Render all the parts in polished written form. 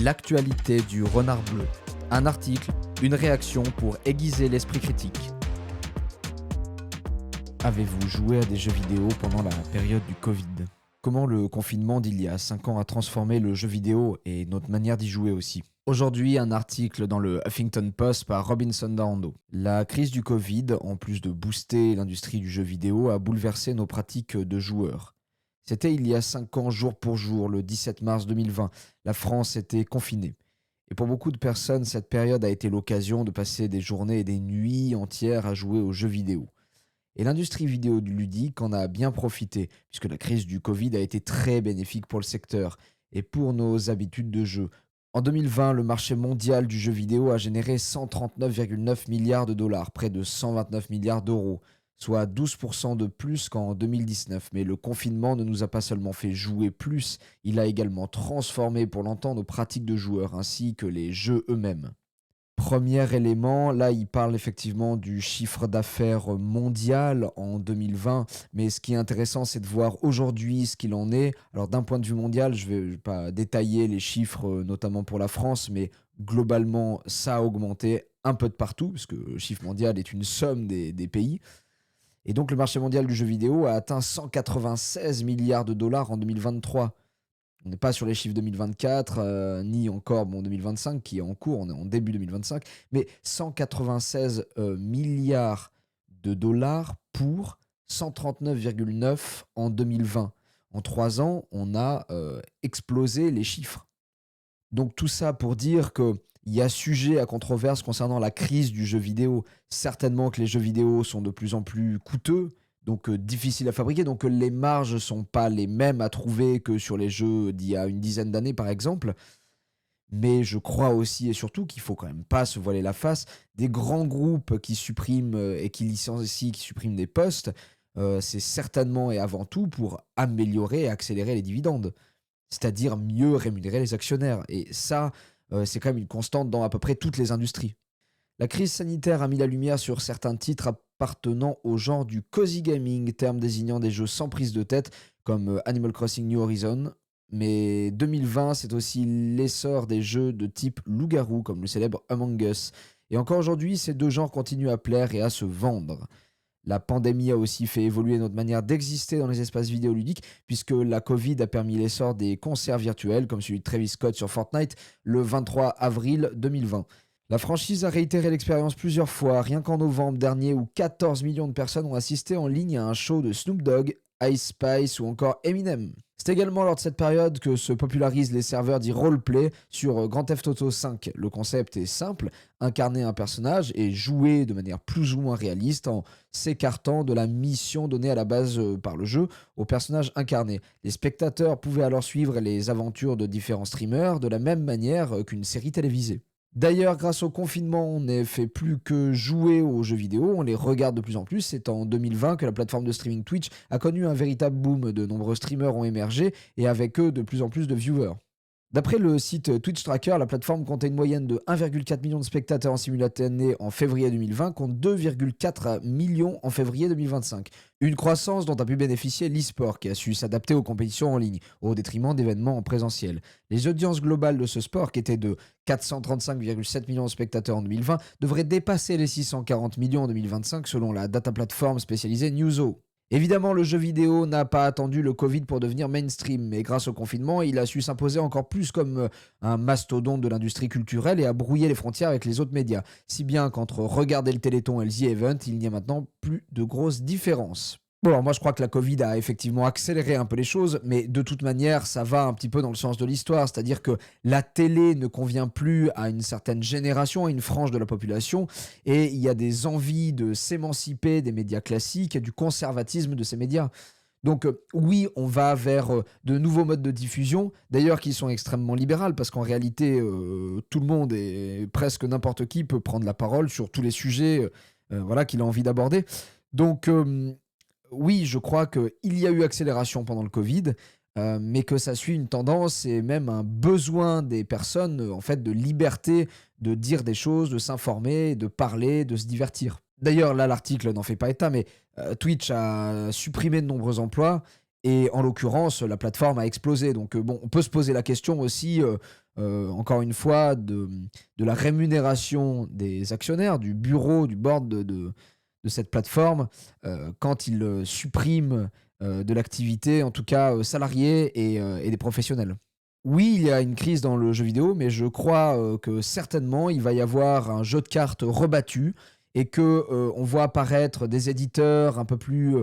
L'actualité du renard bleu. Un article, une réaction pour aiguiser l'esprit critique. Avez-vous joué à des jeux vidéo pendant la période du Covid? Comment le confinement d'il y a 5 ans a transformé le jeu vidéo et notre manière d'y jouer aussi? Aujourd'hui, un article dans le Huffington Post par Robinson Darando. La crise du Covid, en plus de booster l'industrie du jeu vidéo, a bouleversé nos pratiques de joueurs. C'était il y a 5 ans, jour pour jour, le 17 mars 2020. La France était confinée. Et pour beaucoup de personnes, cette période a été l'occasion de passer des journées et des nuits entières à jouer aux jeux vidéo. Et l'industrie vidéoludique en a bien profité, puisque la crise du Covid a été très bénéfique pour le secteur et pour nos habitudes de jeu. En 2020, le marché mondial du jeu vidéo a généré 139,9 milliards de dollars, près de 129 milliards d'euros, soit 12% de plus qu'en 2019. Mais le confinement ne nous a pas seulement fait jouer plus, il a également transformé pour longtemps nos pratiques de joueurs ainsi que les jeux eux-mêmes. Premier élément, là, il parle effectivement du chiffre d'affaires mondial en 2020, mais ce qui est intéressant, c'est de voir aujourd'hui ce qu'il en est. Alors, d'un point de vue mondial, je vais pas détailler les chiffres, notamment pour la France, mais globalement, ça a augmenté un peu de partout, parce que le chiffre mondial est une somme des pays. Et donc, le marché mondial du jeu vidéo a atteint 196 milliards de dollars en 2023. On n'est pas sur les chiffres 2024, ni encore 2025 qui est en cours, on est en début 2025, mais 196 milliards de dollars pour 139,9 en 2020. En 3 ans, on a explosé les chiffres. Donc tout ça pour dire qu'il y a sujet à controverse concernant la crise du jeu vidéo. Certainement que les jeux vidéo sont de plus en plus coûteux, donc difficiles à fabriquer, donc les marges ne sont pas les mêmes à trouver que sur les jeux d'il y a une dizaine d'années par exemple. Mais je crois aussi et surtout qu'il faut quand même pas se voiler la face. Des grands groupes qui suppriment et qui licencient, qui suppriment des postes, c'est certainement et avant tout pour améliorer et accélérer les dividendes. C'est-à-dire mieux rémunérer les actionnaires. Et ça, c'est quand même une constante dans à peu près toutes les industries. La crise sanitaire a mis la lumière sur certains titres appartenant au genre du cozy gaming, terme désignant des jeux sans prise de tête comme Animal Crossing New Horizon. Mais 2020, c'est aussi l'essor des jeux de type loup-garou comme le célèbre Among Us. Et encore aujourd'hui, ces deux genres continuent à plaire et à se vendre. La pandémie a aussi fait évoluer notre manière d'exister dans les espaces vidéoludiques, puisque la Covid a permis l'essor des concerts virtuels, comme celui de Travis Scott sur Fortnite, le 23 avril 2020. La franchise a réitéré l'expérience plusieurs fois, rien qu'en novembre dernier, où 14 millions de personnes ont assisté en ligne à un show de Snoop Dogg, Ice Spice ou encore Eminem. C'est également lors de cette période que se popularisent les serveurs dits roleplay sur Grand Theft Auto 5. Le concept est simple, incarner un personnage et jouer de manière plus ou moins réaliste en s'écartant de la mission donnée à la base par le jeu au personnage incarné. Les spectateurs pouvaient alors suivre les aventures de différents streamers de la même manière qu'une série télévisée. D'ailleurs, grâce au confinement, on ne fait plus que jouer aux jeux vidéo, on les regarde de plus en plus. C'est en 2020 que la plateforme de streaming Twitch a connu un véritable boom. De nombreux streamers ont émergé et avec eux de plus en plus de viewers. D'après le site Twitch Tracker, la plateforme comptait une moyenne de 1,4 million de spectateurs en simultané en février 2020 contre 2,4 millions en février 2025. Une croissance dont a pu bénéficier l'e-sport qui a su s'adapter aux compétitions en ligne au détriment d'événements en présentiel. Les audiences globales de ce sport qui étaient de 435,7 millions de spectateurs en 2020 devraient dépasser les 640 millions en 2025 selon la data platform spécialisée Newzo. Évidemment, le jeu vidéo n'a pas attendu le Covid pour devenir mainstream, mais grâce au confinement, il a su s'imposer encore plus comme un mastodonte de l'industrie culturelle et a brouillé les frontières avec les autres médias. Si bien qu'entre regarder le Téléthon et le The Event, il n'y a maintenant plus de grosses différences. Bon, alors moi je crois que la Covid a effectivement accéléré un peu les choses, mais de toute manière, ça va un petit peu dans le sens de l'histoire, c'est-à-dire que la télé ne convient plus à une certaine génération, à une frange de la population, et il y a des envies de s'émanciper des médias classiques et du conservatisme de ces médias. Donc oui, on va vers de nouveaux modes de diffusion, d'ailleurs qui sont extrêmement libérales, parce qu'en réalité, tout le monde et presque n'importe qui peut prendre la parole sur tous les sujets voilà, qu'il a envie d'aborder. Donc oui, je crois qu'il y a eu accélération pendant le Covid, mais que ça suit une tendance et même un besoin des personnes, en fait, de liberté de dire des choses, de s'informer, de parler, de se divertir. D'ailleurs, là, l'article n'en fait pas état, mais Twitch a supprimé de nombreux emplois et en l'occurrence, la plateforme a explosé. Donc bon, on peut se poser la question aussi encore une fois, de la rémunération des actionnaires, du bureau, du board de cette plateforme, quand ils suppriment de l'activité, en tout cas salariés et des professionnels. Oui, il y a une crise dans le jeu vidéo, mais je crois que certainement il va y avoir un jeu de cartes rebattu et que on voit apparaître des éditeurs un peu plus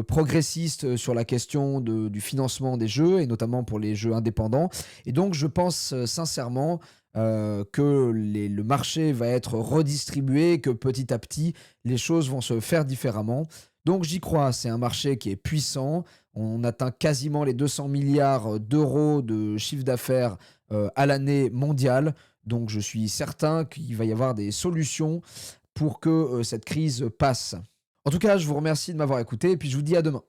progressistes sur la question du financement des jeux et notamment pour les jeux indépendants. Et donc je pense sincèrement que le marché va être redistribué, que petit à petit les choses vont se faire différemment. Donc j'y crois, c'est un marché qui est puissant. On atteint quasiment les 200 milliards d'euros de chiffre d'affaires à l'année mondiale. Donc je suis certain qu'il va y avoir des solutions pour que cette crise passe. En tout cas, je vous remercie de m'avoir écouté et puis je vous dis à demain.